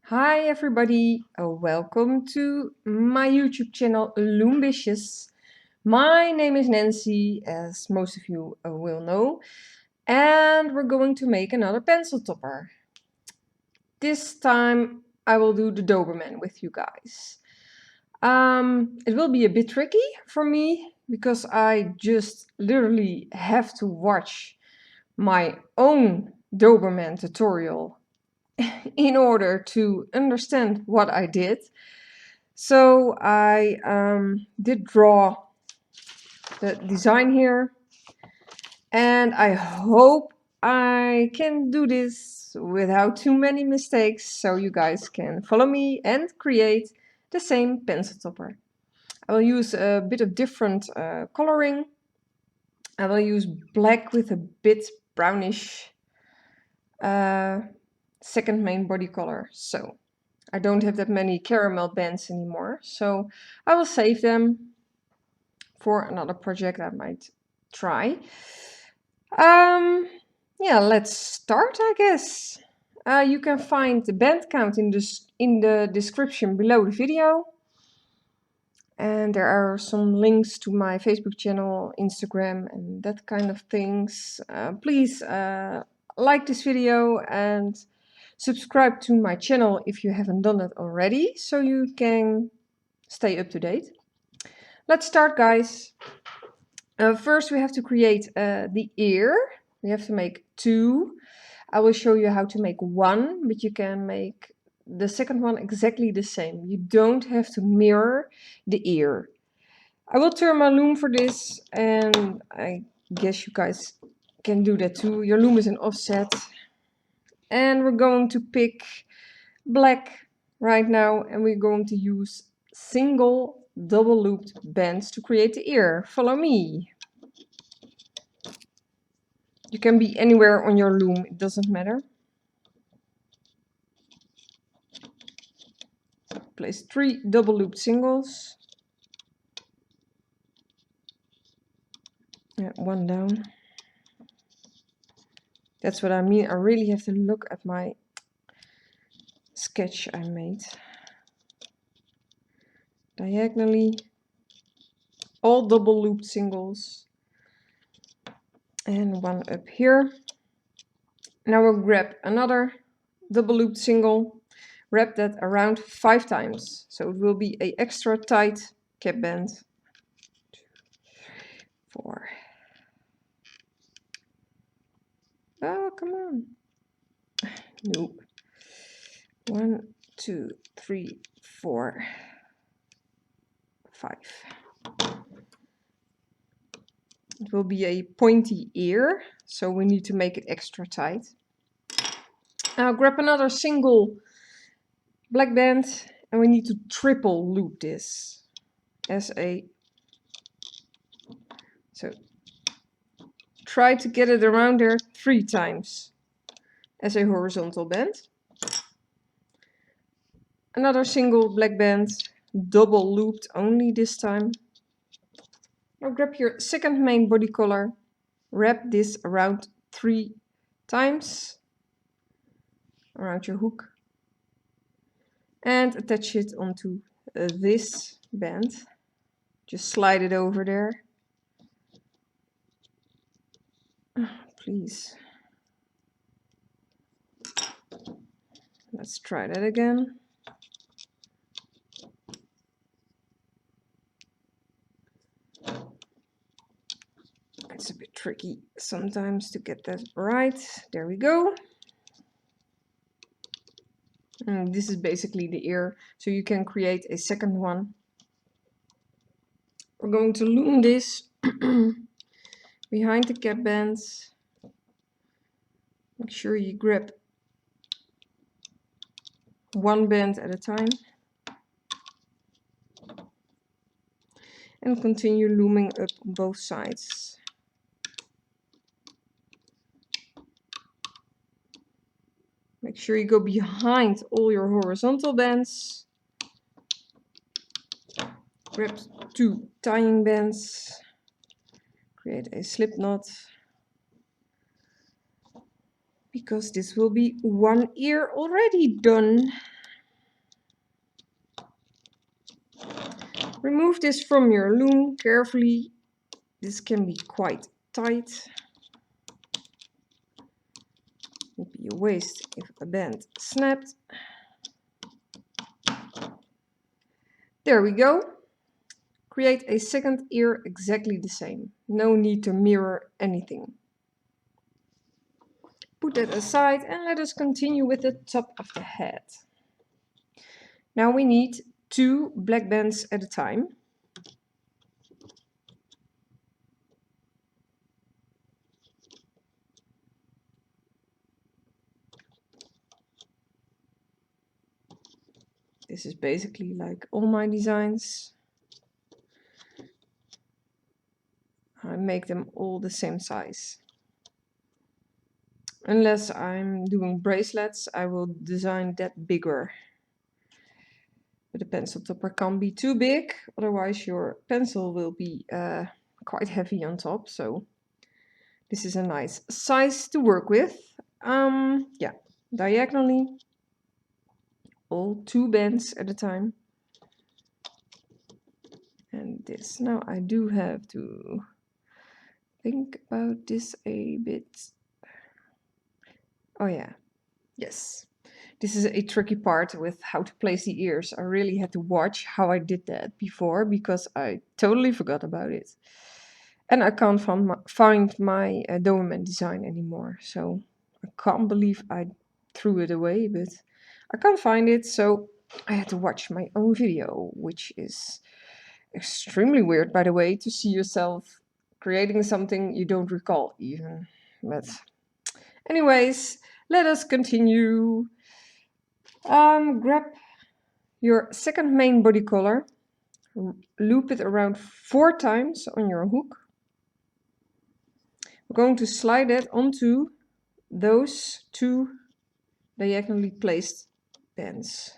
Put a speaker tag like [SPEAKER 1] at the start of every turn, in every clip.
[SPEAKER 1] Hi everybody, welcome to my YouTube channel Loombicious. My name is Nancy, as most of you will know, and we're going to make another pencil topper. This time I will do the Doberman with you guys. It will be a bit tricky for me because I just literally have to watch my own Doberman tutorial in order to understand what I did. So I did draw the design here, and I hope I can do this without too many mistakes so you guys can follow me and create the same pencil topper. I will use a bit of different coloring. I will use black with a bit brownish second main body color. So I don't have that many caramel bands anymore, so I will save them for another project I might try. Yeah, let's start, I guess. You can find the band count in the description below the video. And there are some links to my Facebook channel, Instagram, and that kind of things. Please like this video and subscribe to my channel if you haven't done that already, so you can stay up to date. Let's start, guys. First we have to create the ear. We have to make two. I will show you how to make one, but you can make the second one exactly the same. You don't have to mirror the ear. I will turn my loom for this, and I guess you guys can do that too. Your loom is an offset. And we're going to pick black right now, and we're going to use single double looped bands to create the ear. Follow me. You can be anywhere on your loom, it doesn't matter. Place 3 double looped singles. Yeah, one down. That's what I mean. I really have to look at my sketch I made. Diagonally, all double looped singles. And one up here. Now we'll grab another double looped single, wrap that around 5 times. So it will be a extra tight cap band. 2, 4. Oh, come on. Nope. 1, 2, 3, 4, 5. It will be a pointy ear, so we need to make it extra tight. Now grab another single black band, and we need to triple loop this as a... So try to get it around there 3 times as a horizontal band. Another single black band, double looped only this time. Now grab your second main body color, wrap this around 3 times around your hook, and attach it onto this band. Just slide it over there. Please. Let's try that again. It's a bit tricky sometimes to get that right. There we go. And this is basically the ear, so you can create a second one. We're going to loom this behind the cap bands. Make sure you grab one band at a time. And continue looming up on both sides. Make sure you go behind all your horizontal bands. Grab 2 tying bands. Create a slip knot. Because this will be one ear already done. Remove this from your loom carefully. This can be quite tight. Would be a waste if a band snapped. There we go. Create a second ear exactly the same. No need to mirror anything. Put that aside and let us continue with the top of the head. Now we need 2 black bands at a time. This is basically like all my designs. I make them all the same size. Unless I'm doing bracelets, I will design that bigger. But the pencil topper can't be too big, otherwise your pencil will be quite heavy on top. So this is a nice size to work with. Yeah, diagonally, all 2 bands at a time. And this, now I do have to think about this a bit. Oh yeah, yes. This is a tricky part with how to place the ears. I really had to watch how I did that before because I totally forgot about it. And I can't find my dobermann design anymore. So I can't believe I threw it away, but I can't find it. So I had to watch my own video, which is extremely weird, by the way, to see yourself creating something you don't recall even. But anyways, let us continue. Grab your second main body color, loop it around 4 times on your hook. We're going to slide it onto those 2 diagonally placed bands.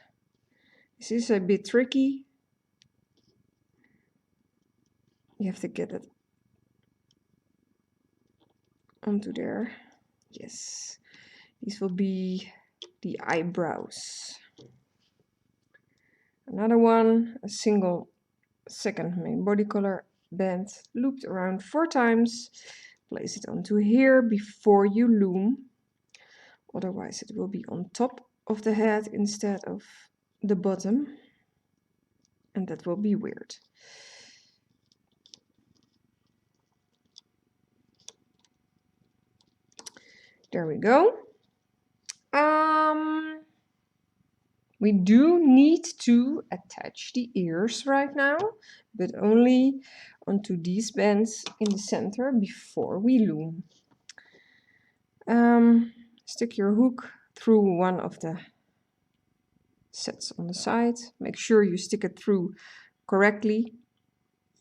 [SPEAKER 1] This is a bit tricky. You have to get it onto there. Yes, these will be the eyebrows. Another one, a single second main body color band looped around 4 times. Place it onto here before you loom. Otherwise it will be on top of the head instead of the bottom. And that will be weird. There we go. We do need to attach the ears right now, but only onto these bands in the center before we loom. Stick your hook through one of the sets on the side. Make sure you stick it through correctly.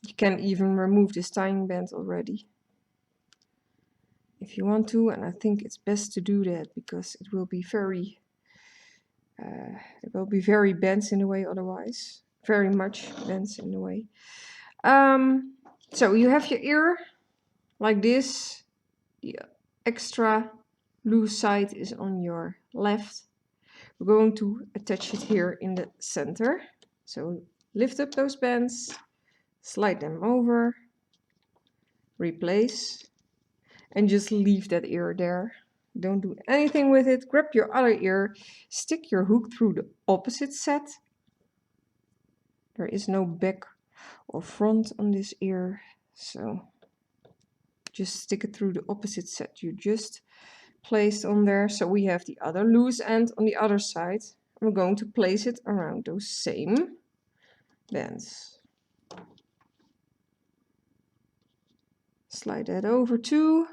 [SPEAKER 1] You can even remove this tying band already if you want to, and I think it's best to do that because it will be very bent in the way otherwise. Very much bent in the way. So you have your ear like this. The extra loose side is on your left. We're going to attach it here in the center. So lift up those bands, slide them over, replace, and just leave that ear there. Don't do anything with it. Grab your other ear, stick your hook through the opposite set. There is no back or front on this ear, so just stick it through the opposite set you just placed on there. So we have the other loose end on the other side. We're going to place it around those same bands. Slide that over too.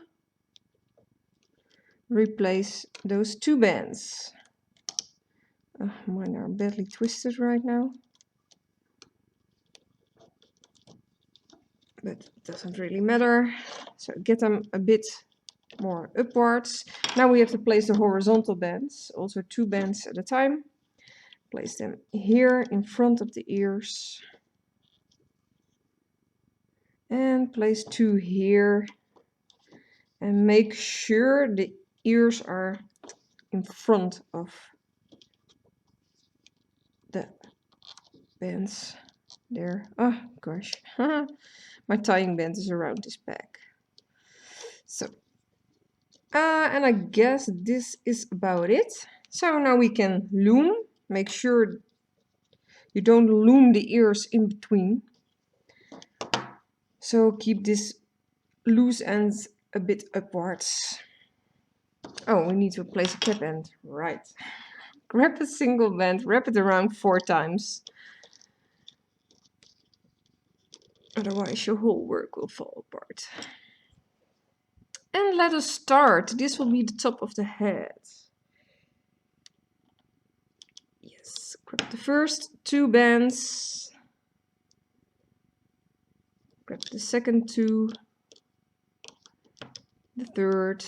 [SPEAKER 1] Replace those 2 bands. Mine are badly twisted right now, but it doesn't really matter. So get them a bit more upwards. Now we have to place the horizontal bands, also 2 bands at a time. Place them here in front of the ears. And place 2 here. And make sure the ears are in front of the bands. there. Oh gosh, my tying band is around this back. So, and I guess this is about it. So now we can loom. Make sure you don't loom the ears in between. So keep this loose ends a bit upwards. Oh, we need to place a cap end, right. Grab a single band, wrap it around 4 times. Otherwise your whole work will fall apart. And let us start. This will be the top of the head. Yes, grab the first 2 bands. Grab the second 2. The third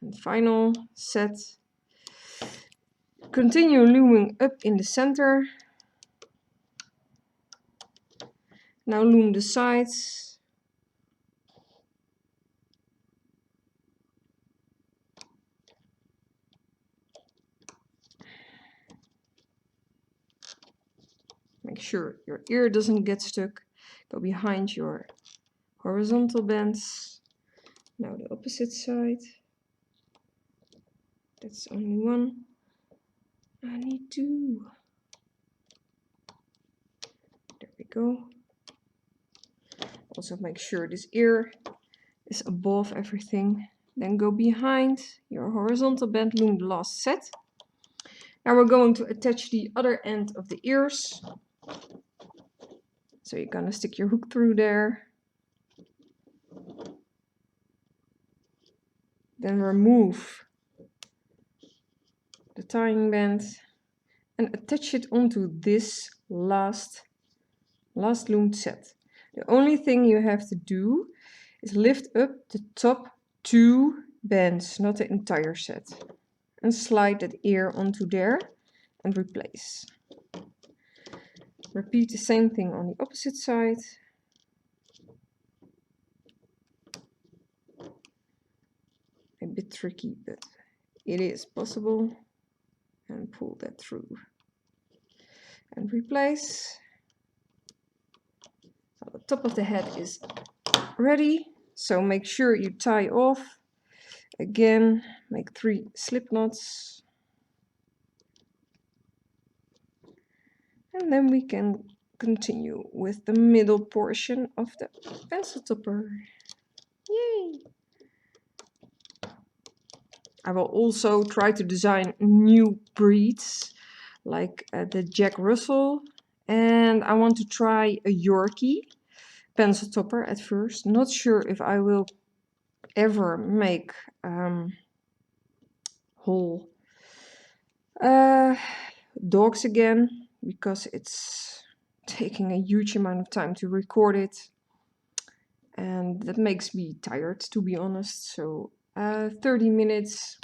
[SPEAKER 1] and final set. Continue looming up in the center. Now loom the sides. Make sure your ear doesn't get stuck. Go behind your horizontal bands. Now the opposite side. That's only 1. I need 2. There we go. Also make sure this ear is above everything. Then go behind your horizontal band, loom the last set. Now we're going to attach the other end of the ears. So you're gonna stick your hook through there. Then remove the tying band and attach it onto this last loomed set. The only thing you have to do is lift up the top 2 bands, not the entire set. And slide that ear onto there and replace. Repeat the same thing on the opposite side. A bit tricky, but it is possible. And pull that through. And replace. Now the top of the head is ready, so make sure you tie off. Again, make 3 slip knots. And then we can continue with the middle portion of the pencil topper. Yay! I will also try to design new breeds, like the Jack Russell. And I want to try a Yorkie pencil topper at first. Not sure if I will ever make whole dogs again, because it's taking a huge amount of time to record it. And that makes me tired, to be honest. So 30 minutes,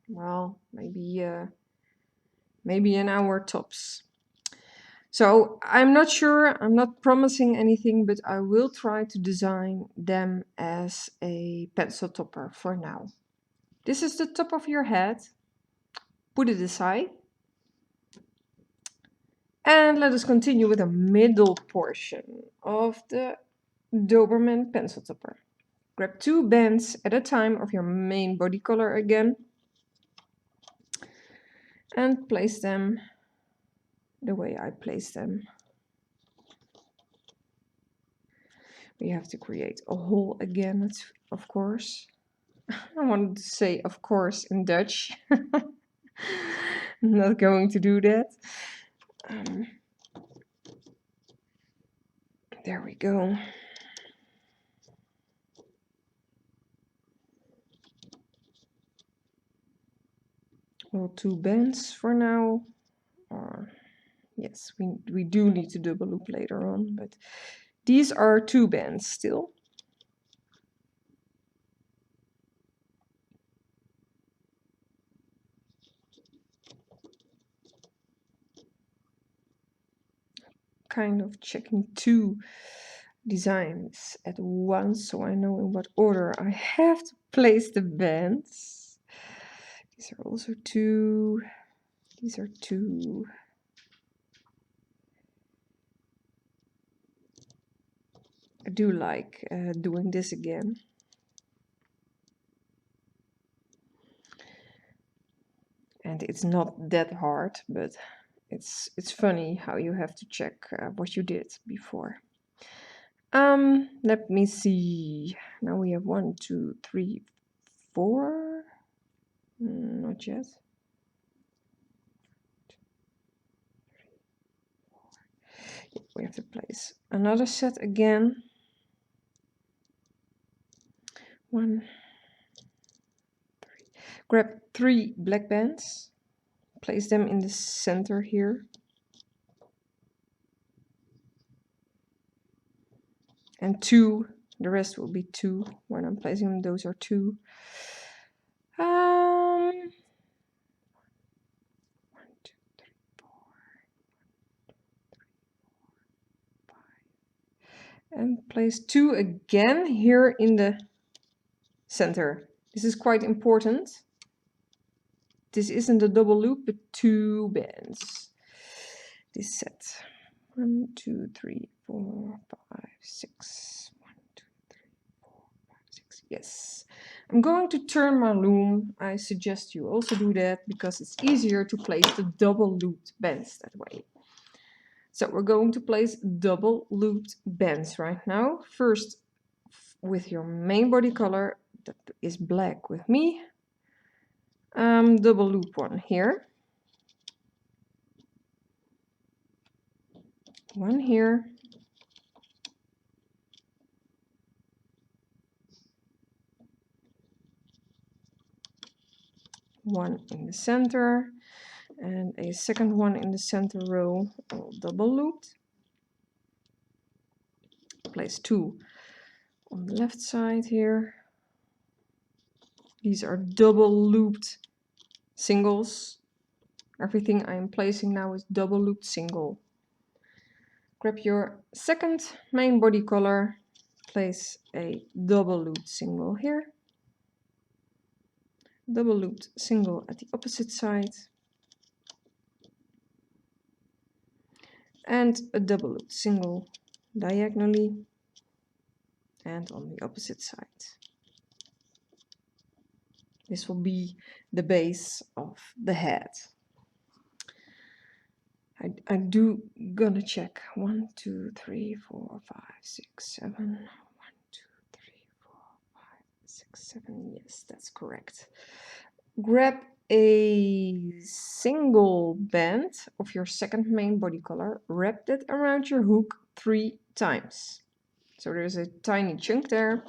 [SPEAKER 1] well, maybe an hour tops. So I'm not sure, I'm not promising anything, but I will try to design them as a pencil topper for now. This is the top of your head. Put it aside. And let us continue with the middle portion of the Doberman pencil topper. Grab 2 bands at a time of your main body color again. And place them the way I place them. We have to create a hole again, of course. I wanted to say of course in Dutch. I'm not going to do that. There we go. Well, 2 bands for now. Yes, we do need to double loop later on, but these are 2 bands still. Kind of checking 2 designs at once, so I know in what order I have to place the bands. These are also 2. These are 2. I do like doing this again. And it's not that hard, but it's funny how you have to check what you did before. Let me see. Now we have 1, 2, 3, 4. Not yet. We have to place another set again. 1, 3. Grab 3 black bands. Place them in the center here. And 2. The rest will be 2. When I'm placing them, those are 2. 1, 2, 3, 4. 5. And place 2 again here in the center. This is quite important. This isn't a double loop, but 2 bands. This set. 1, 2, 3, 4, 5, 6. 1, 2, 3, 4, 5, 6. Yes. I'm going to turn my loom. I suggest you also do that because it's easier to place the double looped bands that way. So we're going to place double looped bands right now. First with your main body color, that is black with me. Double loop 1 here. 1 here. 1 in the center. And a second one in the center row, all double looped. Place 2 on the left side here. These are double looped singles. Everything I'm placing now is double looped single. Grab your second main body color, place a double looped single here. Double looped single at the opposite side. And a double looped single diagonally and on the opposite side. This will be the base of the head. I do gonna check 1, 2, 3, 4, 5, 6, 7. 1, 2, 3, 4, 5, 6, 7. Yes, that's correct. Grab a single band of your second main body color, wrap that around your hook 3 times. So there's a tiny chunk there.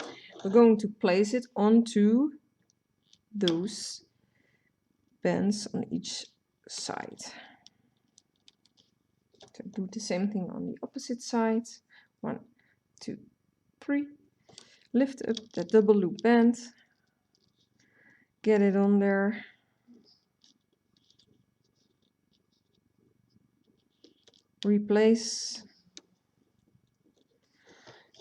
[SPEAKER 1] We're going to place it onto those bands on each side. So do the same thing on the opposite side. 1, 2, 3. Lift up the double loop band. Get it on there. Replace.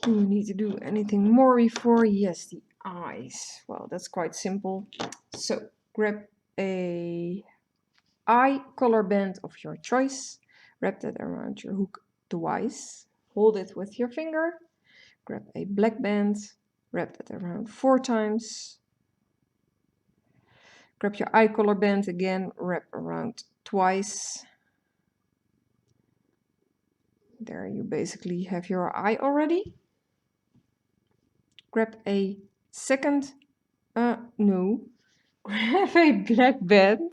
[SPEAKER 1] Do we need to do anything more before? Yes, the eyes. Well, that's quite simple. So grab a eye color band of your choice. Wrap that around your hook twice. Hold it with your finger. Grab a black band. Wrap that around 4 times. Grab your eye color band again. Wrap around twice. There you basically have your eye already. Grab a second, no. Grab a black band.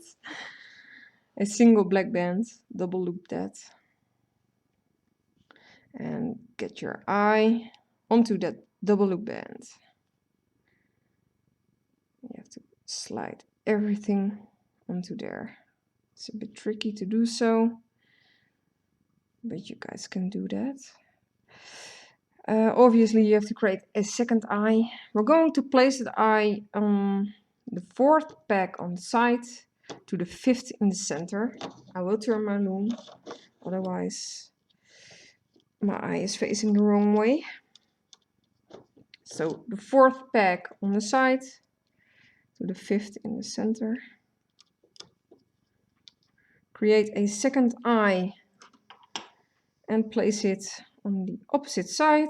[SPEAKER 1] A single black band. Double loop that. And get your eye onto that double loop band. You have to slide everything onto there. It's a bit tricky to do so, but you guys can do that. Obviously you have to create a second eye. We're going to place the eye on the 4th peg on the side to the 5th in the center. I will turn my loom, otherwise my eye is facing the wrong way. So the 4th peg on the side to the 5th in the center. Create a second eye and place it on the opposite side.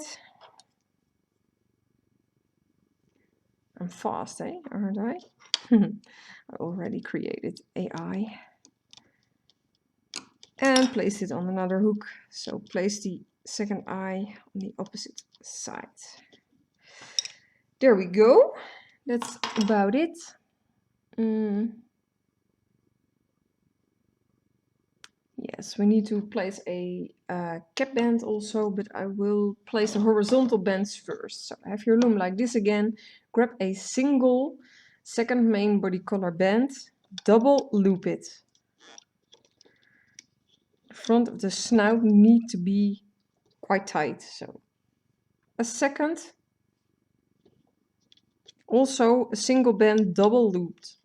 [SPEAKER 1] I'm fast, eh? Aren't I? I already created AI. And place it on another hook. So place the second eye on the opposite side. There we go. That's about it. Yes, we need to place a cap band also, but I will place the horizontal bands first. So have your loom like this again. Grab a single second main body color band, double loop it. The front of the snout need to be quite tight. So a second. Also a single band double looped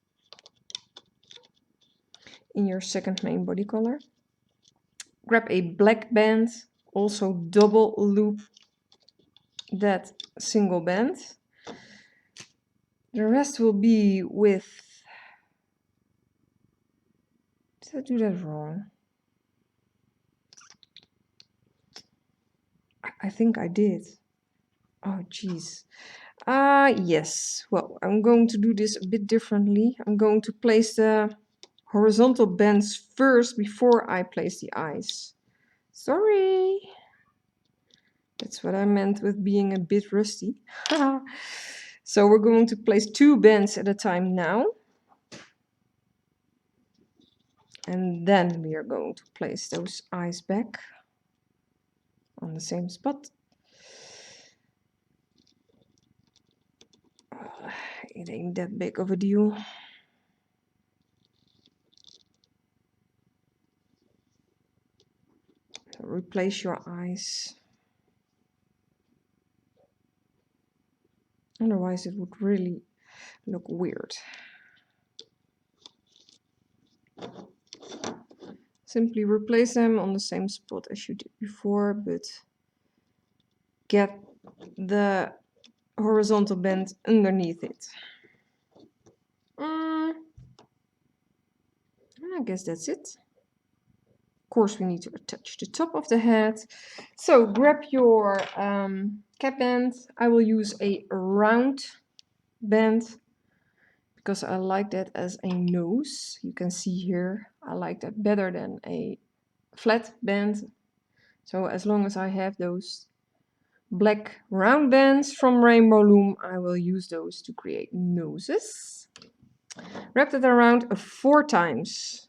[SPEAKER 1] in your second main body color. Grab a black band, also double loop that single band. The rest will be with... Did I do that wrong? I think I did. Oh, jeez. Yes. Well, I'm going to do this a bit differently. I'm going to place the horizontal bands first before I place the eyes. Sorry. That's what I meant with being a bit rusty. So we're going to place 2 bands at a time now. And then we are going to place those eyes back on the same spot. It ain't that big of a deal. So replace your eyes. Otherwise it would really look weird. Simply replace them on the same spot as you did before, but get the horizontal band underneath it. I guess that's it. Of course, we need to attach the top of the head. So grab your cap band. I will use a round band because I like that as a nose. You can see here, I like that better than a flat band. So as long as I have those black round bands from Rainbow Loom, I will use those to create noses. Wrap it around 4 times.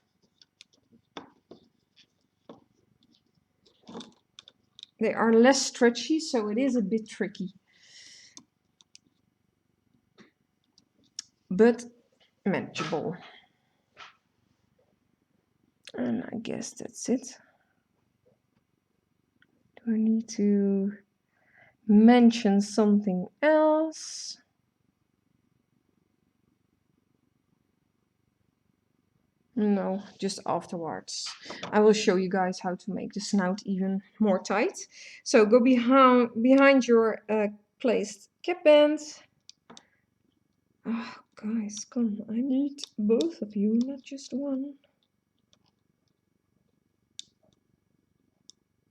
[SPEAKER 1] They are less stretchy, so it is a bit tricky. But manageable. And I guess that's it. Do I need to mention something else? No, just afterwards. I will show you guys how to make the snout even more tight. So go behind your placed cap band. Oh, guys, come on. I need both of you, not just one.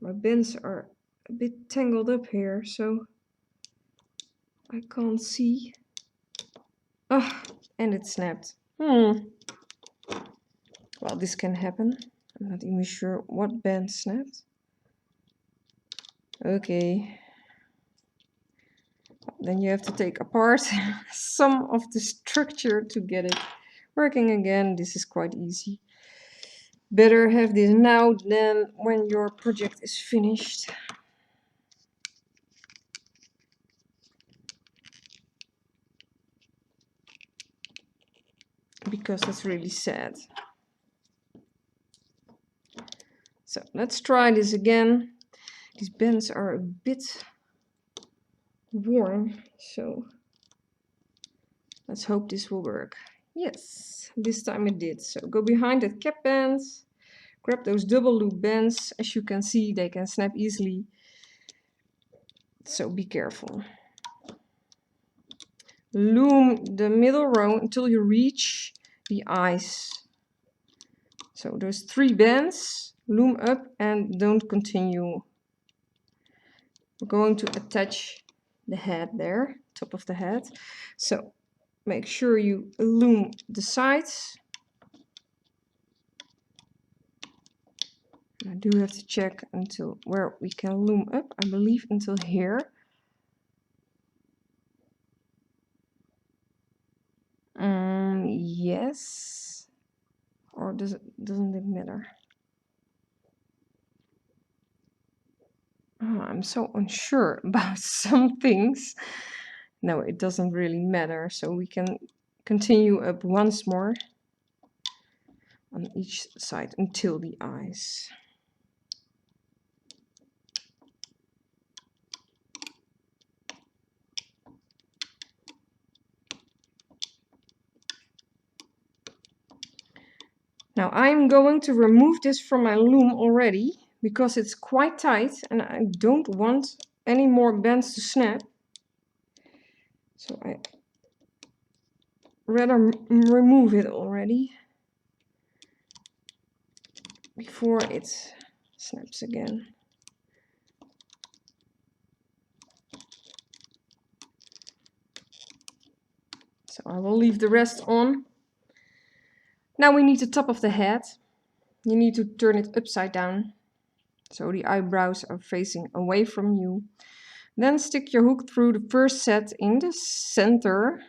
[SPEAKER 1] My bands are a bit tangled up here, so I can't see. Ah, and it snapped. Well, this can happen. I'm not even sure what band snapped. Okay. Then you have to take apart some of the structure to get it working again. This is quite easy. Better have this now than when your project is finished. Because that's really sad. So let's try this again. These bands are a bit worn, so let's hope this will work. Yes, this time it did. So go behind that cap band, grab those double loop bands. As you can see, they can snap easily, so be careful. Loom the middle row until you reach the eyes. So those 3 bands, loom up and don't continue. We're going to attach the head there, top of the head. So make sure you loom the sides. I do have to check until where we can loom up. I believe until here. Yes. Or doesn't it matter? Oh, I'm so unsure about some things. No, it doesn't really matter. So we can continue up once more on each side until the eyes. Now I'm going to remove this from my loom already because it's quite tight and I don't want any more bands to snap. So I rather remove it already before it snaps again. So I will leave the rest on. Now we need the top of the head. You need to turn it upside down so the eyebrows are facing away from you. Then stick your hook through the first set in the center,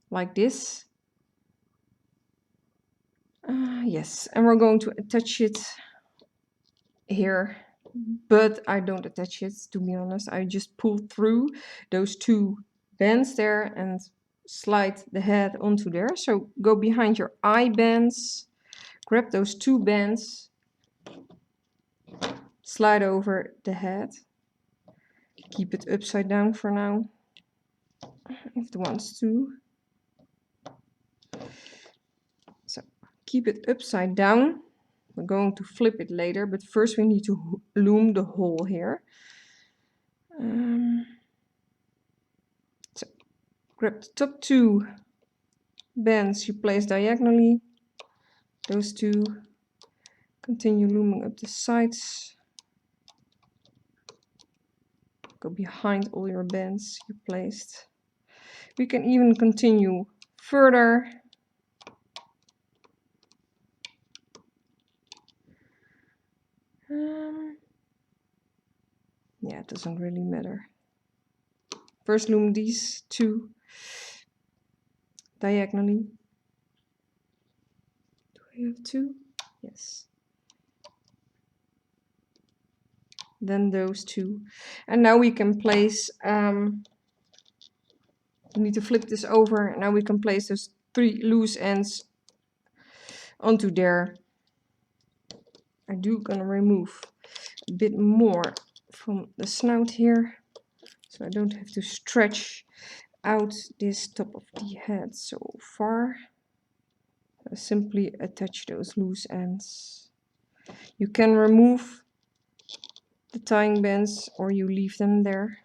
[SPEAKER 1] like this. Yes, and we're going to attach it here, but I don't attach it, to be honest. I just pull through those two bands there and slide the head onto there. So go behind your eye bands, grab those two bands, slide over the head, keep it upside down for now, if it wants to. So keep it upside down. We're going to flip it later, but first we need to loom the hole here. So grab the top two bands you place diagonally. Those two. Continue looming up the sides. Go behind all your bands you placed. We can even continue further. Yeah, it doesn't really matter. First loom these two diagonally. Do I have two? Yes. Then those two. And now we can place, we need to flip this over. Now we can place those three loose ends onto there. I do gonna remove a bit more from the snout here, so I don't have to stretch out this top of the head so far. I simply attach those loose ends. You can remove the tying bands or you leave them there.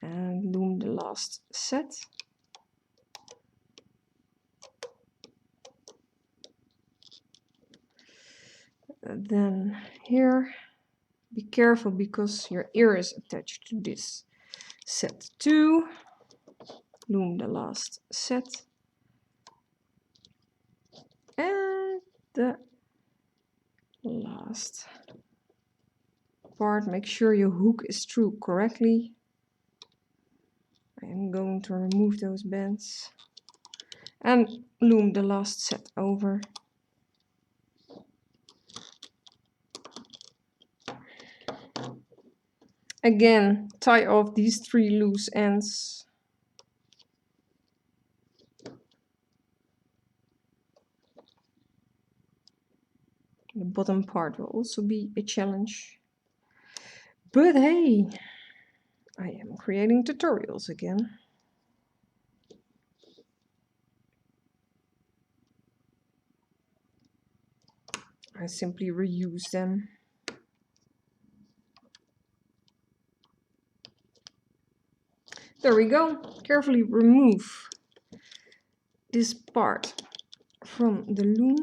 [SPEAKER 1] And loom the last set. Then here, be careful because your ear is attached to this set too. Loom the last set. And the last part, make sure your hook is through correctly. I am going to remove those bands and loom the last set over. Again, tie off these three loose ends. The bottom part will also be a challenge. But hey, I am creating tutorials again. I simply reuse them. There we go. Carefully remove this part from the loom.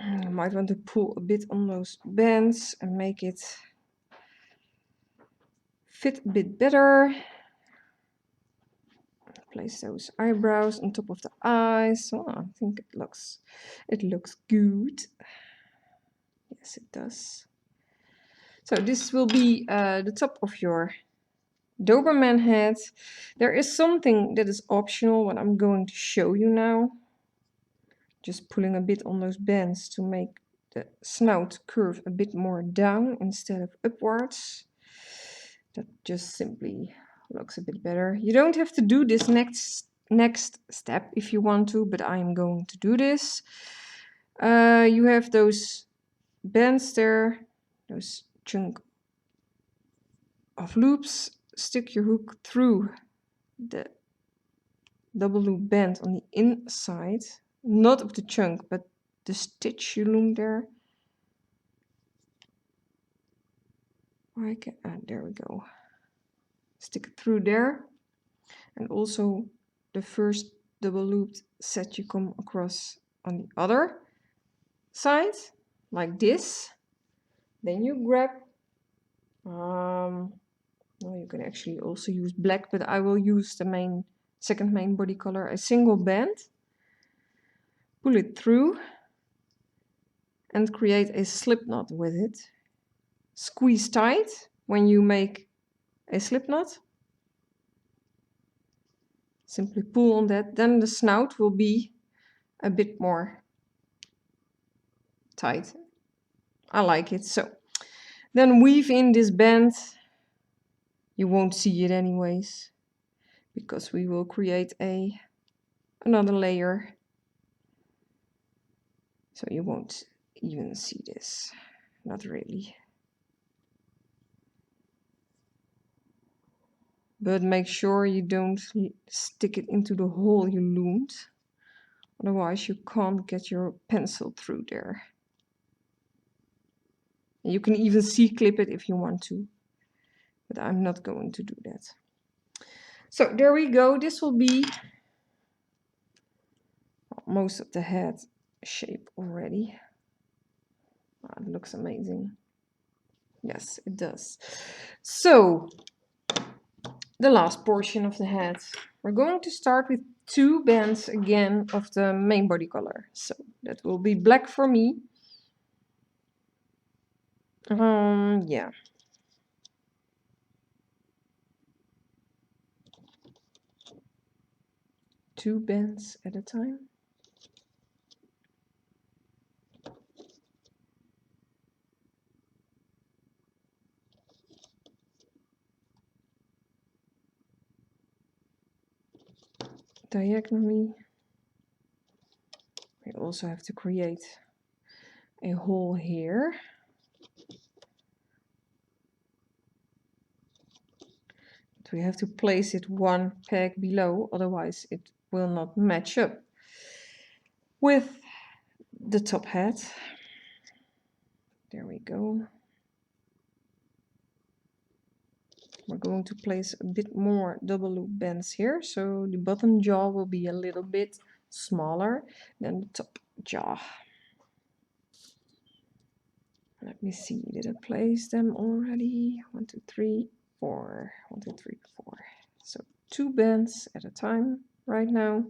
[SPEAKER 1] You might want to pull a bit on those bands and make it fit a bit better. Place those eyebrows on top of the eyes. Oh, I think it looks good. Yes, it does. So this will be the top of your Doberman head. There is something that is optional, what I'm going to show you now. Just pulling a bit on those bands to make the snout curve a bit more down instead of upwards. That just simply looks a bit better. You don't have to do this next step if you want to, but I am going to do this. You have those bands there, those chunk of loops. Stick your hook through the double loop band on the inside, not of the chunk, but the stitch you loomed there. There we go. Stick it through there, and also the first double looped set you come across on the other side, like this. Then you grab, well, you can actually also use black, but I will use the second main body color, a single band. Pull it through and create a slip knot with it. Squeeze tight when you make a slip knot. Simply pull on that, then the snout will be a bit more tight. I like it. So then weave in this band. You won't see it anyways, because we will create another layer. So you won't even see this. Not really. But make sure you don't stick it into the hole you loomed. Otherwise you can't get your pencil through there. And you can even C-clip it if you want to. But I'm not going to do that. So there we go. This will be most of the head shape already. Wow, it looks amazing. Yes, it does. So the last portion of the head. We're going to start with 2 bands again of the main body color. So that will be black for me. Yeah. Two bands at a time. Diagonally. We also have to create a hole here. But we have to place it 1 peg below, otherwise it will not match up with the top head. There we go. We're going to place a bit more double loop bands here, so the bottom jaw will be a little bit smaller than the top jaw. Let me see, did I place them already? 1, 2, 3, 4. 1, 2, 3, 4. So 2 bands at a time right now.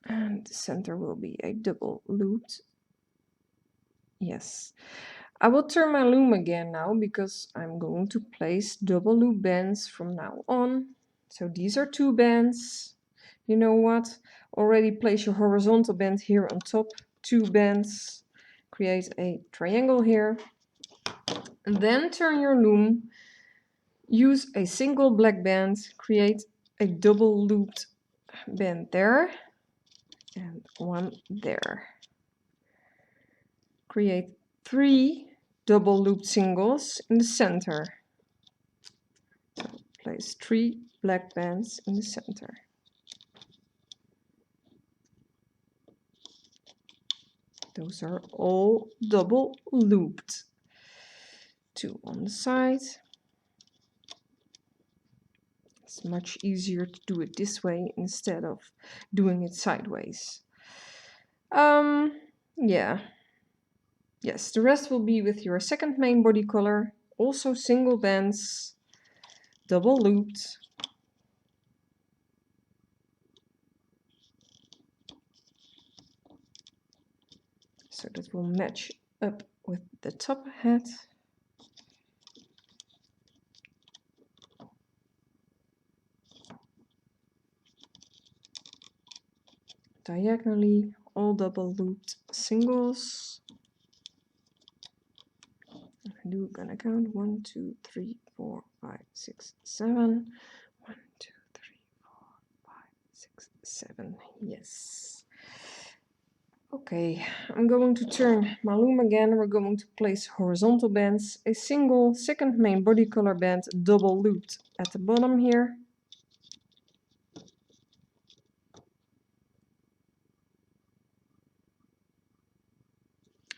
[SPEAKER 1] And the center will be a double looped. Yes. I will turn my loom again now because I'm going to place double loop bands from now on. So these are 2 bands. You know what? Already place your horizontal band here on top. 2 bands. Create a triangle here. And then turn your loom. Use a single black band. Create a double looped band there. And 1 there. Create 3 double looped singles in the center. So place 3 black bands in the center. Those are all double looped. 2 on the side. It's much easier to do it this way instead of doing it sideways. Yeah. Yes, the rest will be with your second main body color, also single bands, double looped. So that will match up with the top hat. Diagonally, all double looped singles. I'm gonna count 1, 2, 3, 4, 5, 6, 7. 1, 2, 3, 4, 5, 6, 7. Yes. Okay, I'm going to turn my loom again. We're going to place horizontal bands, a single second main body color band double looped at the bottom here.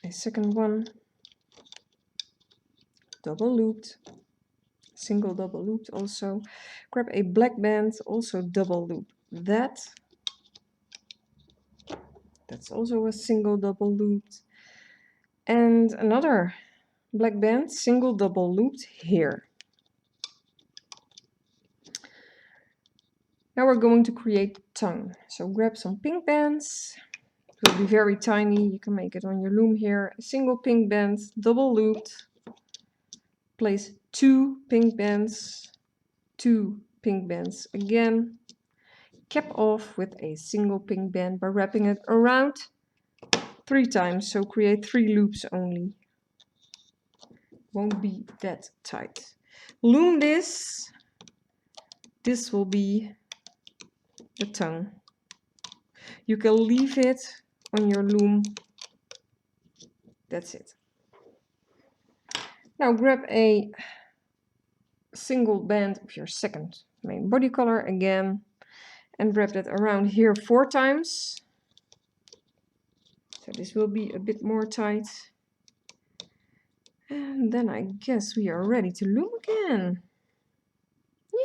[SPEAKER 1] A second one, double looped, single double looped also. Grab a black band, also double loop that. That's also a single double looped. And another black band, single double looped here. Now we're going to create tongue. So grab some pink bands. It will be very tiny. You can make it on your loom here. A single pink band, double looped. Place 2 pink bands, 2 pink bands again. Cap off with a single pink band by wrapping it around 3 times. So create 3 loops only. Won't be that tight. Loom this. This will be the tongue. You can leave it on your loom. That's it. Now grab a single band of your second main body color again and wrap that around here 4 times. So this will be a bit more tight. And then I guess we are ready to loom again.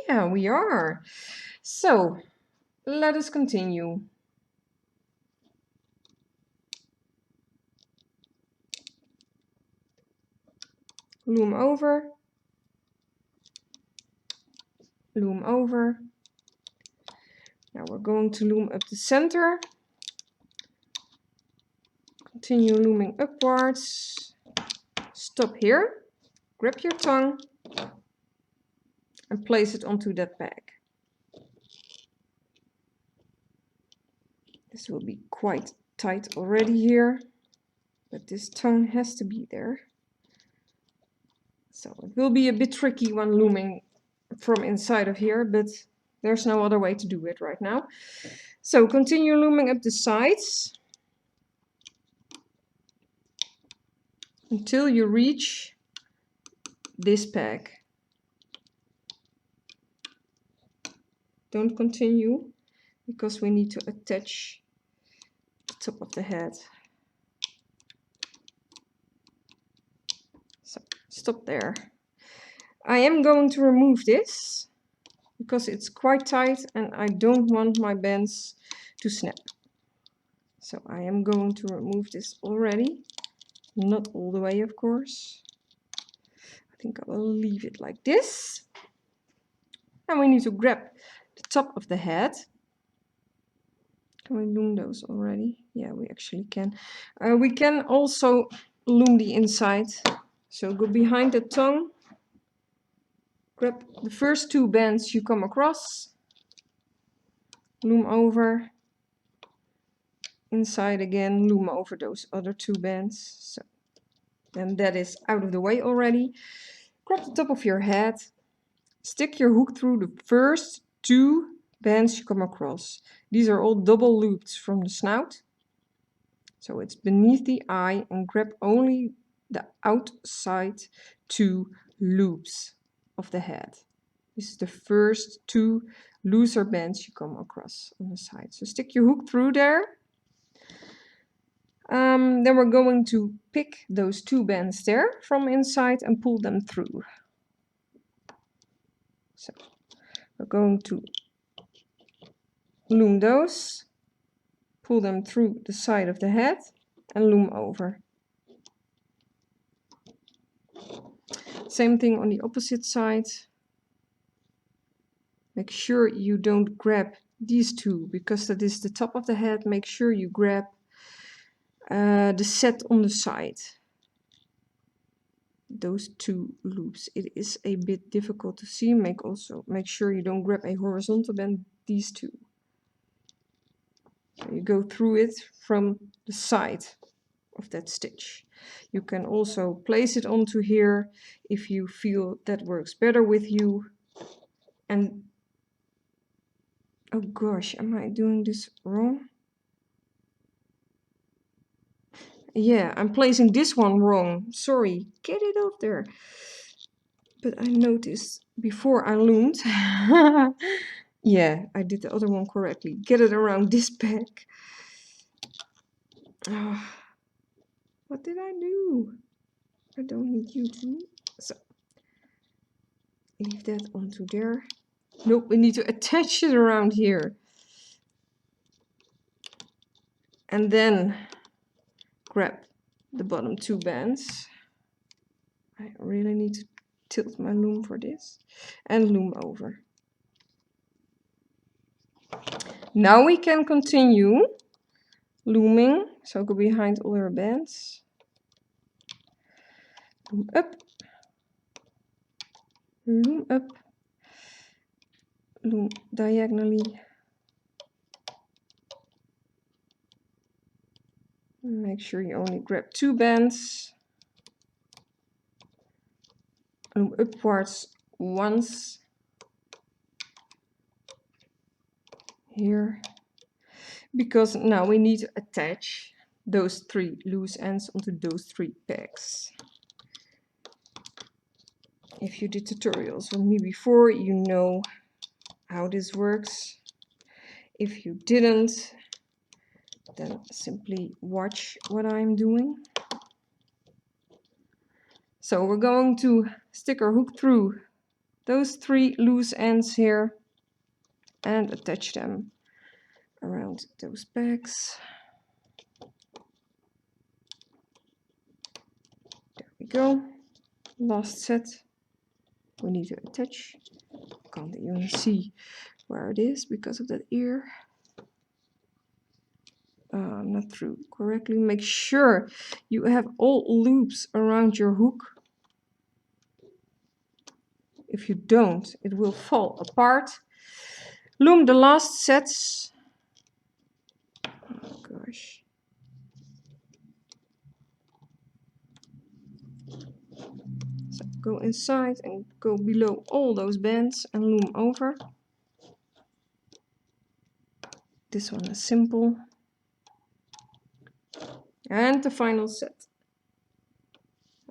[SPEAKER 1] Yeah, we are. So let us continue. Loom over, loom over. Now we're going to loom up the center. Continue looming upwards. Stop here. Grab your tongue and place it onto that bag. This will be quite tight already here, but this tongue has to be there. So it will be a bit tricky when looming from inside of here, but there's no other way to do it right now. So continue looming up the sides until you reach this peg. Don't continue because we need to attach the top of the head. So stop there. I am going to remove this because it's quite tight and I don't want my bands to snap. So I am going to remove this already. Not all the way, of course. I think I will leave it like this. And we need to grab the top of the head. Can we loom those already? Yeah, we actually can. We can also loom the inside. So go behind the tongue. Grab the first 2 bands you come across. Loom over. Inside again, loom over those other 2 bands. So then that is out of the way already. Grab the top of your head. Stick your hook through the first 2 bands you come across. These are all double looped from the snout. So it's beneath the eye and grab only the outside 2 loops of the head. This is the first 2 looser bands you come across on the side. So stick your hook through there. Then we're going to pick those 2 bands there from inside and pull them through. So we're going to loom those. pull them through the side of the head and loom over. Same thing on the opposite side. Make sure you don't grab these two, because that is the top of the head. Make sure you grab the set on the side. Those two loops. It is a bit difficult to see. Make sure you don't grab a horizontal band, these two. So you go through it from the side of that stitch. You can also place it onto here if you feel that works better with you. And oh gosh, am I doing this wrong? Yeah, I'm placing this one wrong. Sorry, get it up there. But I noticed before I loomed. Yeah, I did the other one correctly. Get it around this back. What did I do? I don't need you to. So leave that onto there. Nope, we need to attach it around here. And then grab the bottom two bands. I really need to tilt my loom for this. And loom over. Now we can continue looming. So go behind all your bands. Loom up. Loom up. Loom diagonally. Make sure you only grab two bands. Loom upwards once. Here. Because now we need to attach those three loose ends onto those three pegs. If you did tutorials with me before, you know how this works. If you didn't, then simply watch what I'm doing. So we're going to stick our hook through those three loose ends here and attach them around those pegs. There we go. Last set we need to attach. Can't even see where it is because of that ear. Not through correctly. Make sure you have all loops around your hook. If you don't, it will fall apart. Loom the last sets. Oh gosh. So go inside and go below all those bands and loom over. This one is simple. And the final set.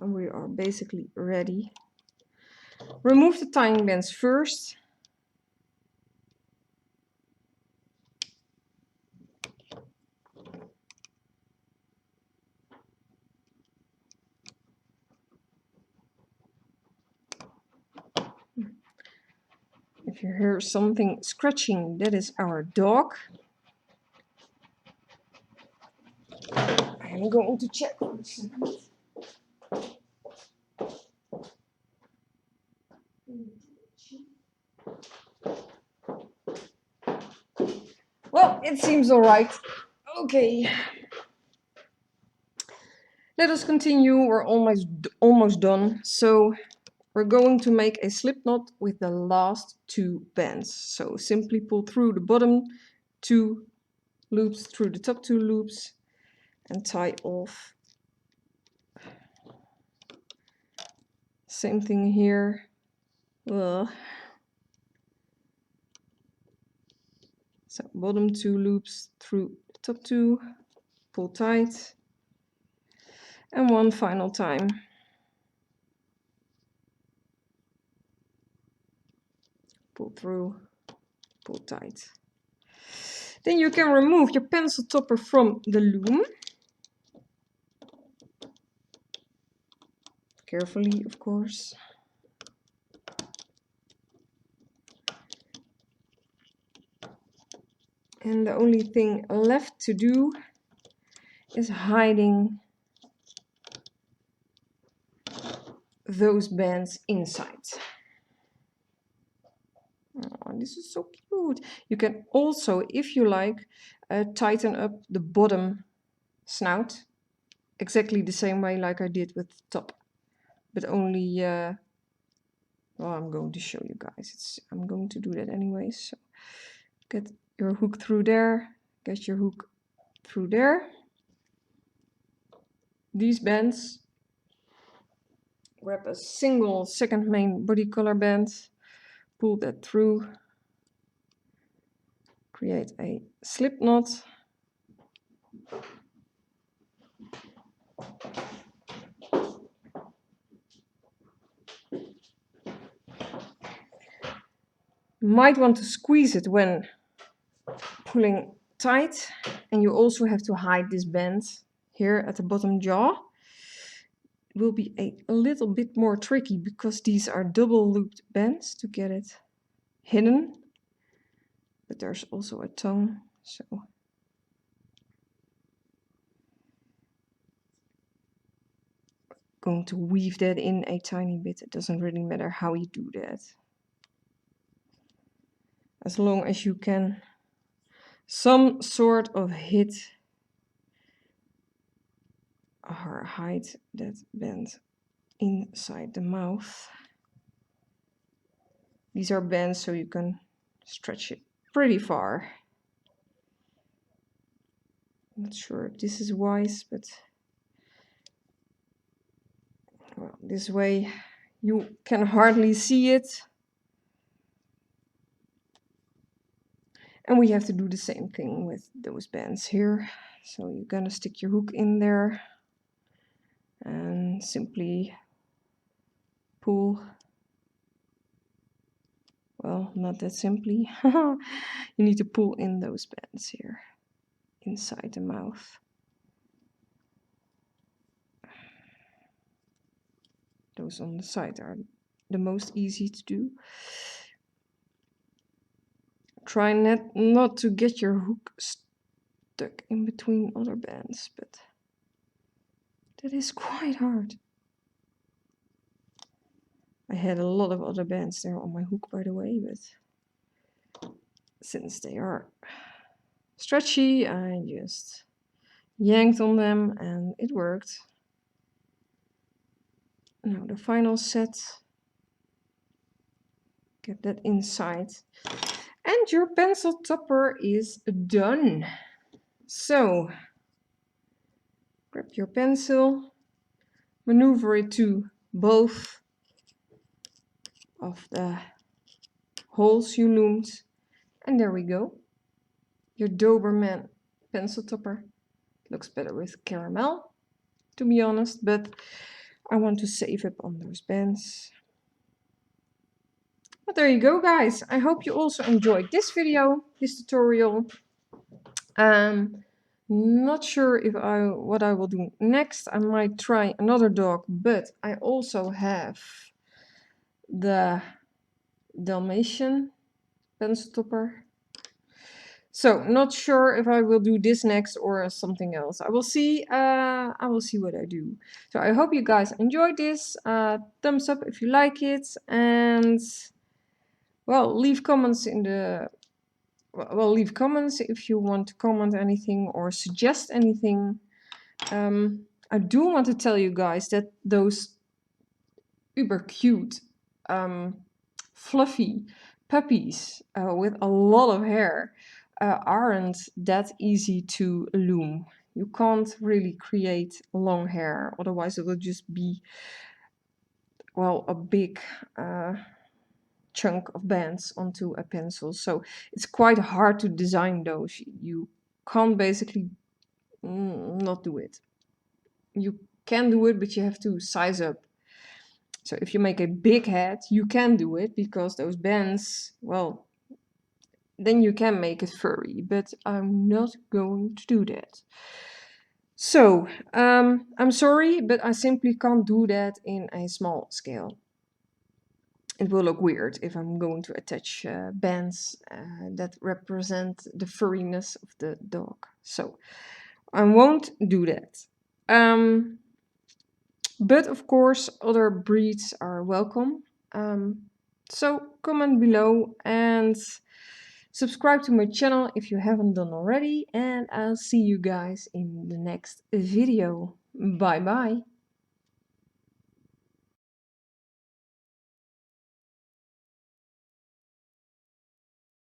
[SPEAKER 1] And we are basically ready. Remove the tying bands first. If you hear something scratching, that is our dog. I'm going to check for a second. Well, it seems all right. Okay. Let us continue. We're almost done. So we're going to make a slip knot with the last two bands. So simply pull through the bottom two loops through the top two loops and tie off. Same thing here. So bottom two loops through the top two, pull tight, and one final time. Pull through, pull tight. Then you can remove your pencil topper from the loom. Carefully, of course. And the only thing left to do is hiding those bands inside. Oh, this is so cute. You can also, if you like, tighten up the bottom snout exactly the same way like I did with the top, but only well, I'm going to show you guys. I'm going to do that anyway. So get your hook through there, get your hook through there. These bands, grab a single second main body color band, pull that through, create a slip knot. You might want to squeeze it when pulling tight, and you also have to hide this band here at the bottom jaw. It will be a little bit more tricky because these are double looped bands to get it hidden, but there's also a tongue, so going to weave that in a tiny bit. It doesn't really matter how you do that, as long as you can some sort of hit or hide that band inside the mouth. These are bands so you can stretch it pretty far. I'm not sure if this is wise, but well, this way you can hardly see it. And we have to do the same thing with those bands here. So you're gonna stick your hook in there and simply pull. Well, not that simply. You need to pull in those bands here inside the mouth. Those on the side are the most easy to do. Try not to get your hook stuck in between other bands, but that is quite hard. I had a lot of other bands there on my hook, by the way, but since they are stretchy, I just yanked on them and it worked. Now the final set. Get that inside. And your pencil topper is done. So, grab your pencil, maneuver it to both of the holes you loomed, and there we go. Your Doberman pencil topper. Looks better with caramel, to be honest, but I want to save up on those bands. But there you go, guys. I hope you also enjoyed this video, this tutorial. Not sure if what I will do next. I might try another dog, but I also have the Dalmatian pencil topper. So not sure if I will do this next or something else. I will see. I will see what I do. So I hope you guys enjoyed this. Thumbs up if you like it, and well, leave comments in the. Well, leave comments if you want to comment anything or suggest anything. I do want to tell you guys that those uber cute, fluffy puppies with a lot of hair aren't that easy to loom. You can't really create long hair, otherwise it will just be, well, a big chunk of bands onto a pencil. So it's quite hard to design those. You can't basically not do it. You can do it, but you have to size up. So if you make a big head, you can do it because those bands, well, then you can make it furry, but I'm not going to do that. So I'm sorry, but I simply can't do that in a small scale. it will look weird if I'm going to attach bands that represent the furriness of the dog. So I won't do that. But of course, other breeds are welcome. So comment below and subscribe to my channel if you haven't done already. And I'll see you guys in the next video. Bye bye.